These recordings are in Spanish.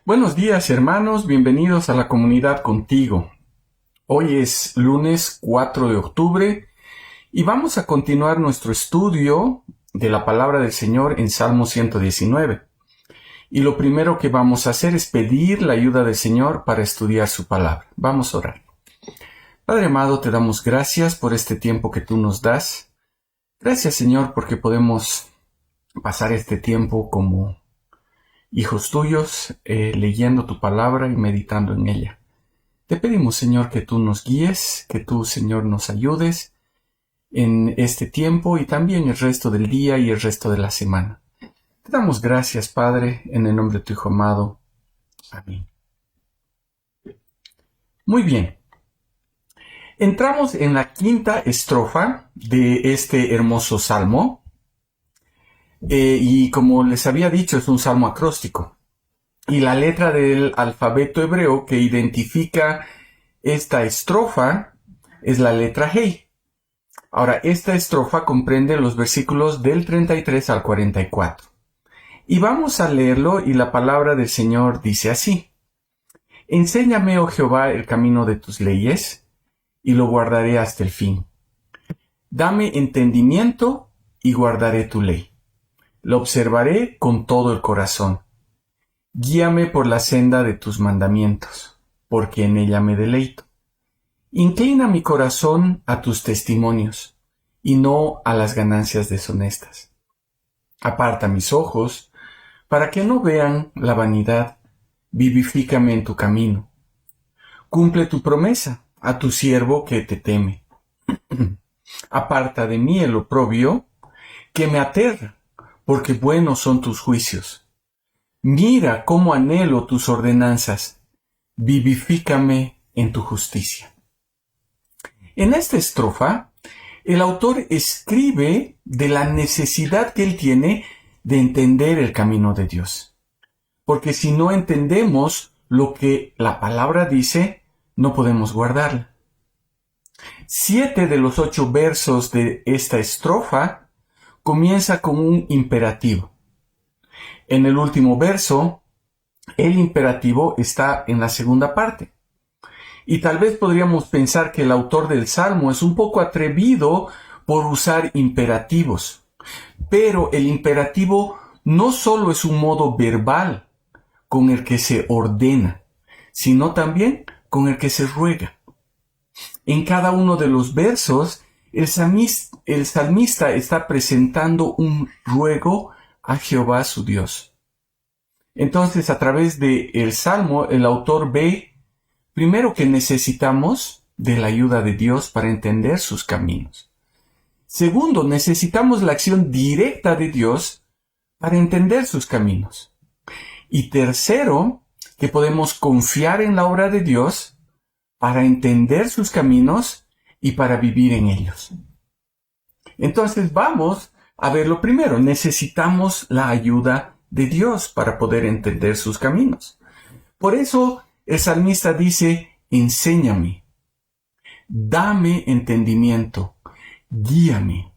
Buenos días, hermanos, bienvenidos a la comunidad contigo. Hoy es lunes 4 de octubre y vamos a continuar nuestro estudio de la palabra del Señor en Salmo 119. Y lo primero que vamos a hacer es pedir la ayuda del Señor para estudiar su palabra. Vamos a orar. Padre amado, te damos gracias por este tiempo que tú nos das. Gracias, Señor, porque podemos pasar este tiempo como hijos tuyos, leyendo tu palabra y meditando en ella. Te pedimos, Señor, que tú nos guíes, que tú, Señor, nos ayudes en este tiempo y también el resto del día y el resto de la semana. Te damos gracias, Padre, en el nombre de tu Hijo amado. Amén. Muy bien. Entramos en la quinta estrofa de este hermoso salmo. Y como les había dicho, es un salmo acróstico. Y la letra del alfabeto hebreo que identifica esta estrofa es la letra Hey. Ahora, esta estrofa comprende los versículos del 33 al 44. Y vamos a leerlo y la palabra del Señor dice así. Enséñame, oh Jehová, el camino de tus leyes, y lo guardaré hasta el fin. Dame entendimiento y guardaré tu ley. Lo observaré con todo el corazón. Guíame por la senda de tus mandamientos, porque en ella me deleito. Inclina mi corazón a tus testimonios, y no a las ganancias deshonestas. Aparta mis ojos, para que no vean la vanidad. Vivifícame en tu camino. Cumple tu promesa a tu siervo que te teme. Aparta de mí el oprobio, que me aterra, porque buenos son tus juicios. Mira cómo anhelo tus ordenanzas. Vivifícame en tu justicia. En esta estrofa, el autor escribe de la necesidad que él tiene de entender el camino de Dios. Porque si no entendemos lo que la palabra dice, no podemos guardarla. 7 de los 8 versos de esta estrofa comienza con un imperativo. En el último verso, el imperativo está en la segunda parte. Y tal vez podríamos pensar que el autor del Salmo es un poco atrevido por usar imperativos. Pero el imperativo no solo es un modo verbal con el que se ordena, sino también con el que se ruega. En cada uno de los versos, el salmista está presentando un ruego a Jehová su Dios. Entonces, a través del Salmo, el autor ve, primero, que necesitamos de la ayuda de Dios para entender sus caminos. Segundo, necesitamos la acción directa de Dios para entender sus caminos. Y tercero, que podemos confiar en la obra de Dios para entender sus caminos y para vivir en ellos. Entonces vamos a ver lo primero. Necesitamos la ayuda de Dios para poder entender sus caminos. Por eso el salmista dice, enséñame, dame entendimiento, guíame.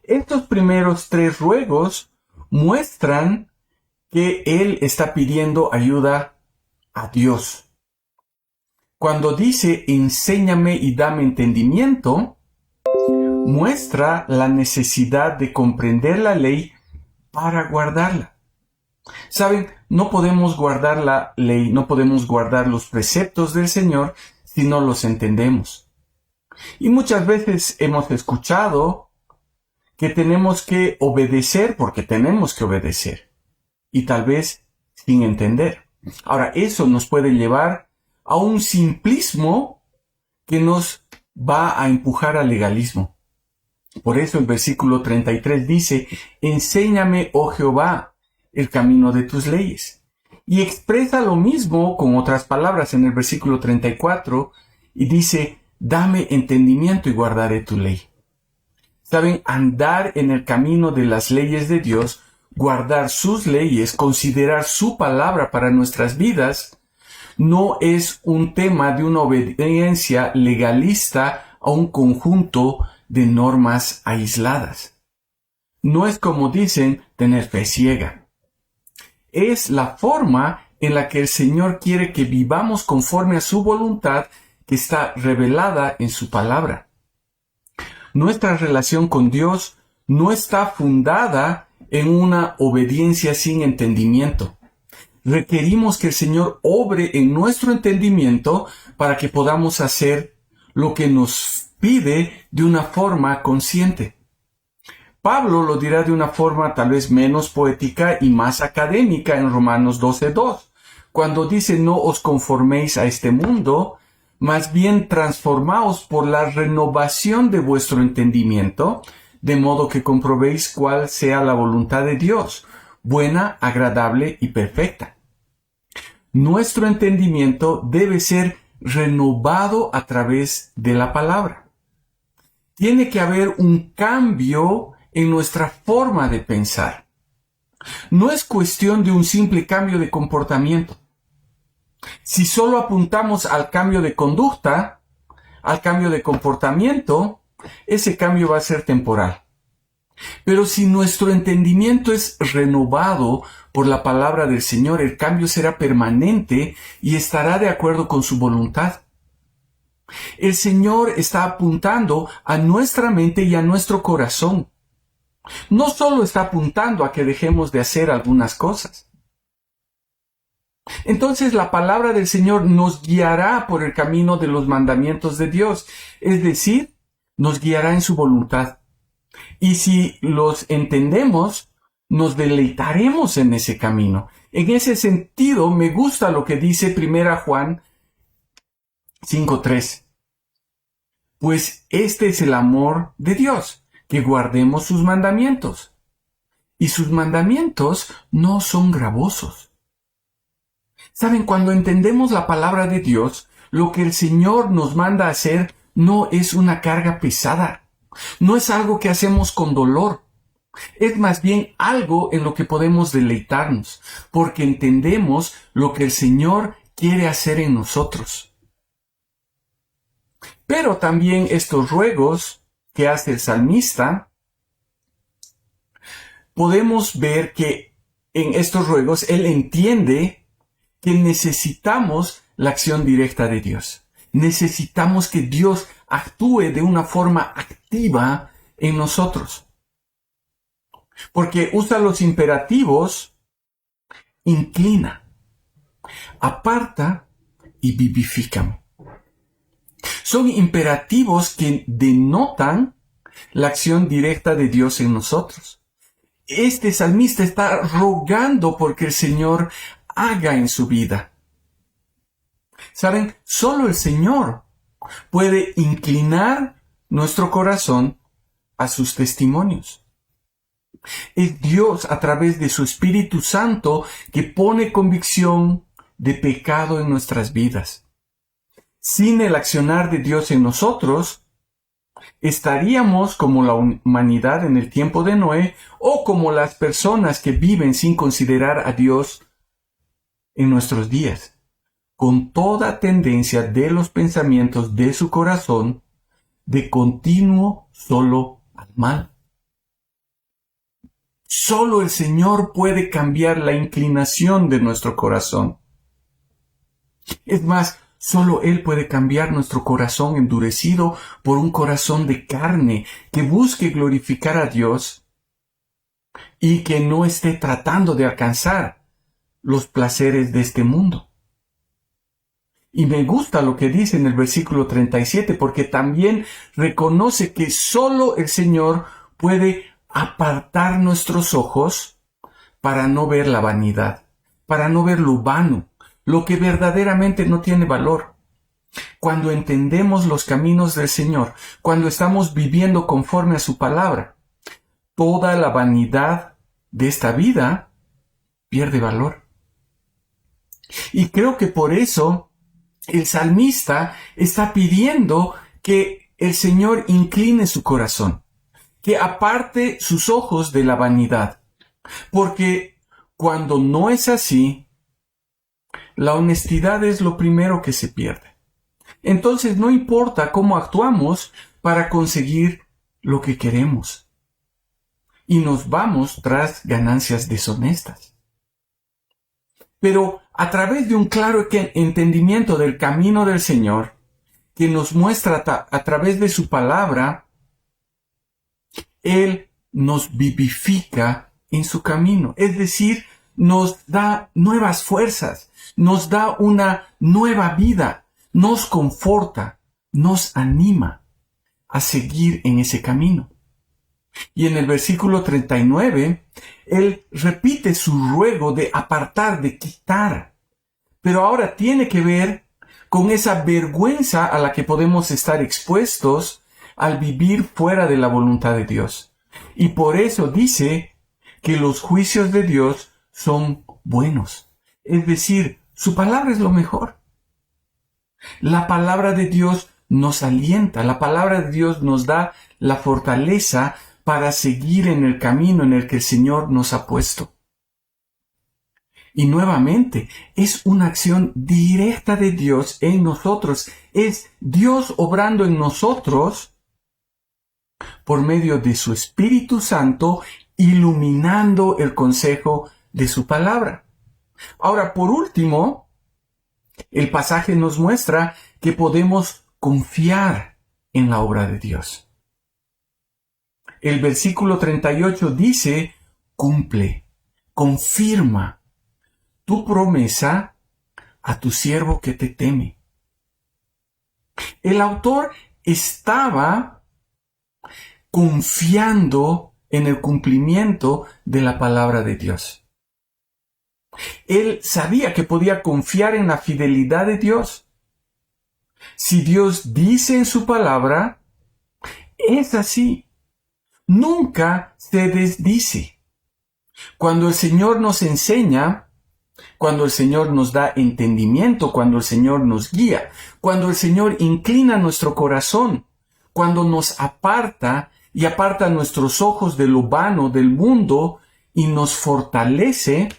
Estos primeros 3 ruegos muestran que él está pidiendo ayuda a Dios. Cuando dice, enséñame y dame entendimiento, muestra la necesidad de comprender la ley para guardarla. Saben, no podemos guardar la ley, no podemos guardar los preceptos del Señor si no los entendemos. Y muchas veces hemos escuchado que tenemos que obedecer porque tenemos que obedecer. Y tal vez sin entender. Ahora, eso nos puede llevar a un simplismo que nos va a empujar al legalismo. Por eso el versículo 33 dice, enséñame, oh Jehová, el camino de tus leyes. Y expresa lo mismo con otras palabras en el versículo 34 y dice, dame entendimiento y guardaré tu ley. Saben, andar en el camino de las leyes de Dios, guardar sus leyes, considerar su palabra para nuestras vidas, no es un tema de una obediencia legalista a un conjunto de normas aisladas. No es como dicen tener fe ciega. Es la forma en la que el Señor quiere que vivamos conforme a su voluntad que está revelada en su palabra. Nuestra relación con Dios no está fundada en una obediencia sin entendimiento. Requerimos que el Señor obre en nuestro entendimiento para que podamos hacer lo que nos pide de una forma consciente. Pablo lo dirá de una forma tal vez menos poética y más académica en Romanos 12:2, cuando dice: no os conforméis a este mundo, más bien transformaos por la renovación de vuestro entendimiento, de modo que comprobéis cuál sea la voluntad de Dios, buena, agradable y perfecta. Nuestro entendimiento debe ser renovado a través de la palabra. Tiene que haber un cambio en nuestra forma de pensar. No es cuestión de un simple cambio de comportamiento. Si solo apuntamos al cambio de conducta, al cambio de comportamiento, ese cambio va a ser temporal. Pero si nuestro entendimiento es renovado por la palabra del Señor, el cambio será permanente y estará de acuerdo con su voluntad. El Señor está apuntando a nuestra mente y a nuestro corazón. No solo está apuntando a que dejemos de hacer algunas cosas. Entonces la palabra del Señor nos guiará por el camino de los mandamientos de Dios, es decir, nos guiará en su voluntad. Y si los entendemos, nos deleitaremos en ese camino. En ese sentido, me gusta lo que dice 1 Juan 5:3. Pues este es el amor de Dios, que guardemos sus mandamientos. Y sus mandamientos no son gravosos. Saben, cuando entendemos la palabra de Dios, lo que el Señor nos manda a hacer no es una carga pesada. No es algo que hacemos con dolor. Es más bien algo en lo que podemos deleitarnos, porque entendemos lo que el Señor quiere hacer en nosotros. Pero también estos ruegos que hace el salmista, podemos ver que en estos ruegos él entiende que necesitamos la acción directa de Dios. Necesitamos que Dios actúe de una forma activa en nosotros. Porque usa los imperativos: inclina, aparta y vivifícame. Son imperativos que denotan la acción directa de Dios en nosotros. Este salmista está rogando porque el Señor haga en su vida. ¿Saben? Solo el Señor puede inclinar nuestro corazón a sus testimonios. Es Dios, a través de su Espíritu Santo, que pone convicción de pecado en nuestras vidas. Sin el accionar de Dios en nosotros, estaríamos como la humanidad en el tiempo de Noé, o como las personas que viven sin considerar a Dios en nuestros días, con toda tendencia de los pensamientos de su corazón de continuo solo al mal. Solo el Señor puede cambiar la inclinación de nuestro corazón. Es más, solo Él puede cambiar nuestro corazón endurecido por un corazón de carne que busque glorificar a Dios y que no esté tratando de alcanzar los placeres de este mundo. Y me gusta lo que dice en el versículo 37, porque también reconoce que solo el Señor puede apartar nuestros ojos para no ver la vanidad, para no ver lo vano, lo que verdaderamente no tiene valor. Cuando entendemos los caminos del Señor, cuando estamos viviendo conforme a su palabra, toda la vanidad de esta vida pierde valor. Y creo que por eso el salmista está pidiendo que el Señor incline su corazón, que aparte sus ojos de la vanidad, porque cuando no es así, la honestidad es lo primero que se pierde. Entonces no importa cómo actuamos para conseguir lo que queremos, y nos vamos tras ganancias deshonestas. Pero a través de un claro entendimiento del camino del Señor, que nos muestra a través de su palabra, Él nos vivifica en su camino. Es decir, nos da nuevas fuerzas, nos da una nueva vida, nos conforta, nos anima a seguir en ese camino. Y en el versículo 39, Él repite su ruego de apartar, de quitar. Pero ahora tiene que ver con esa vergüenza a la que podemos estar expuestos al vivir fuera de la voluntad de Dios. Y por eso dice que los juicios de Dios son buenos. Es decir, su palabra es lo mejor. La palabra de Dios nos alienta, la palabra de Dios nos da la fortaleza para seguir en el camino en el que el Señor nos ha puesto. Y nuevamente, es una acción directa de Dios en nosotros. Es Dios obrando en nosotros por medio de su Espíritu Santo, iluminando el consejo de su palabra. Ahora, por último, el pasaje nos muestra que podemos confiar en la obra de Dios. El versículo 38 dice, cumple, confirma tu promesa a tu siervo que te teme. El autor estaba confiando en el cumplimiento de la palabra de Dios. Él sabía que podía confiar en la fidelidad de Dios. Si Dios dice en su palabra, es así. Nunca se desdice. Cuando el Señor nos enseña, cuando el Señor nos da entendimiento, cuando el Señor nos guía, cuando el Señor inclina nuestro corazón, cuando nos aparta y aparta nuestros ojos de lo vano del mundo y nos fortalece,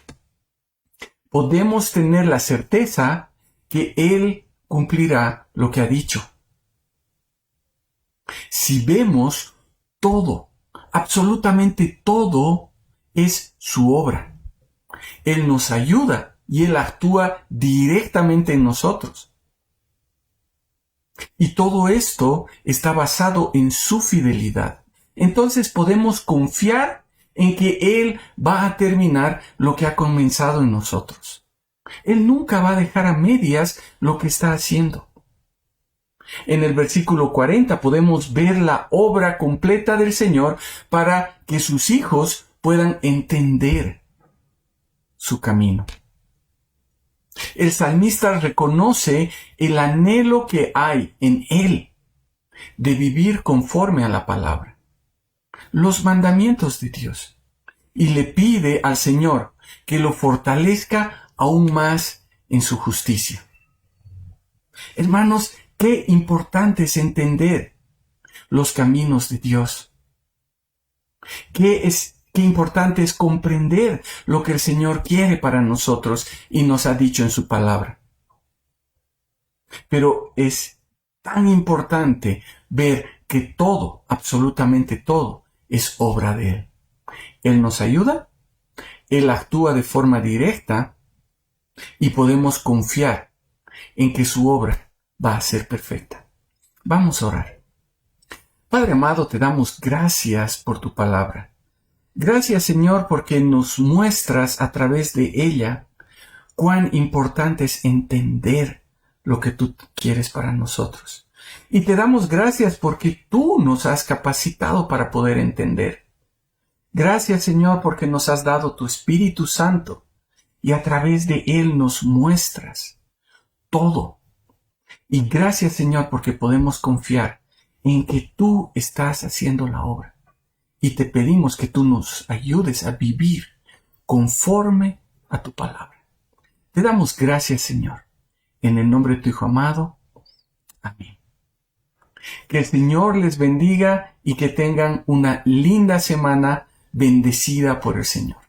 podemos tener la certeza que Él cumplirá lo que ha dicho. Si vemos, todo, absolutamente todo, es su obra. Él nos ayuda y Él actúa directamente en nosotros. Y todo esto está basado en su fidelidad. Entonces podemos confiar en que Él va a terminar lo que ha comenzado en nosotros. Él nunca va a dejar a medias lo que está haciendo. En el versículo 40 podemos ver la obra completa del Señor para que sus hijos puedan entender su camino. El salmista reconoce el anhelo que hay en él de vivir conforme a la palabra, los mandamientos de Dios, y le pide al Señor que lo fortalezca aún más en su justicia. Hermanos, qué importante es entender los caminos de Dios. Qué importante es comprender lo que el Señor quiere para nosotros y nos ha dicho en su palabra. Pero es tan importante ver que todo, absolutamente todo, es obra de Él. Él nos ayuda, Él actúa de forma directa y podemos confiar en que su obra va a ser perfecta. Vamos a orar. Padre amado, te damos gracias por tu palabra. Gracias, Señor, porque nos muestras a través de ella cuán importante es entender lo que tú quieres para nosotros. Y te damos gracias porque tú nos has capacitado para poder entender. Gracias, Señor, porque nos has dado tu Espíritu Santo y a través de él nos muestras todo. Y gracias, Señor, porque podemos confiar en que tú estás haciendo la obra. Y te pedimos que tú nos ayudes a vivir conforme a tu palabra. Te damos gracias, Señor, en el nombre de tu Hijo amado. Amén. Que el Señor les bendiga y que tengan una linda semana bendecida por el Señor.